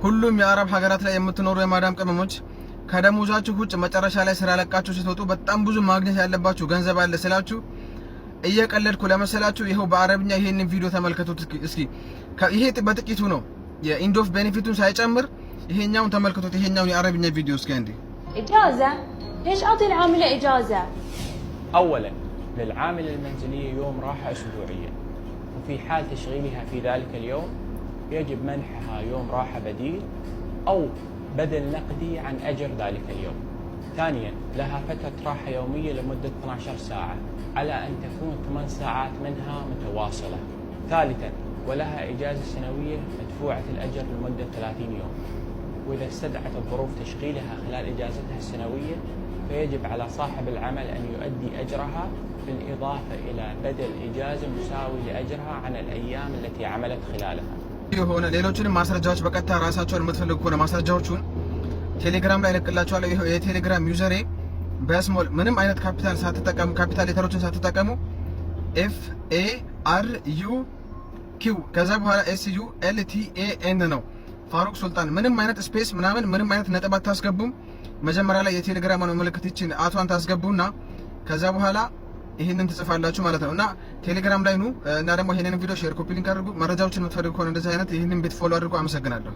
ሁሉም የአረብ ሀገራት ላይ የምትኖሩ የማዳም ቅመሞች ከደሞዛችሁ ውጭ መጨረሻ ላይ ስራ ለቃችሁ ስትወጡ በጣም ብዙ ማግኘት ያለባችሁ ገንዘብ አለ ስላችሁ እየቀለድኩ ለመሰላችሁ ይሄው በአረብኛ ይሄንን ቪዲዮ ተመልከቱት እስኪ። ይሄ በጥቂቱ ነው የኢንድ ኦፍ ቤኔፊቱን ሳይጨምር ይሄኛውን ተመልከቱት። ይሄኛውን የአረብኛ ቪዲዮ እስኪ እንዴ إجازة ليش أعطي العاملة إجازة؟ أولا للعاملة المنزلية يوم راحة أسبوعيا، وفي حال تشغيلها في ذلك اليوم يجب منحها يوم راحة بديل أو بدل نقدي عن أجر ذلك اليوم. ثانيا لها فترة راحة يومية لمدة 12 ساعة على أن تكون 8 ساعات منها متواصلة. ثالثا ولها إجازة سنوية مدفوعة الأجر لمدة 30 يوم، وإذا استدعت الظروف تشغيلها خلال إجازتها السنوية فيجب على صاحب العمل أن يؤدي أجرها بالإضافة إلى بدل إجازة مساوي لأجرها عن الأيام التي عملت خلالها. هنا ሌሎችንም ማስረጃዎች በቀጥታ ራሳቸውን የምትፈልጉ ከሆነ ማስረጃዎቹን ቴሌግራም ላይ ልክላችኋለሁ። ይሄው የቴሌግራም ዩዘሬ በስሞል ምንም አይነት ካፒታል ሳትጠቀሙ ካፒታል ሌተሮችን ሳትጠቀሙ FARUQ ከዛ በኋላ SULTAN ነው ፋሩቅ ሱልጣን። ምንም አይነት ስፔስ ምንም አይነት ነጥብ አታስገቡም። መጀመሪያ ላይ የቴሌግራም ነው ምልክት ይችን አቷን ታስገቡና ከዛ በኋላ ይሄንን ትጽፋላችሁ ማለት ነው። እና ቴሌግራም ላይ ነው እና ደግሞ ይሄንን ቪዲዮ ሼር ኮፒ ሊንክ አድርጉ። መረጃዎችን የምትፈልጉ ከሆነ እንደዚህ አይነት ይሄንን ቤት ፎሎ አድርጉ። አመሰግናለሁ።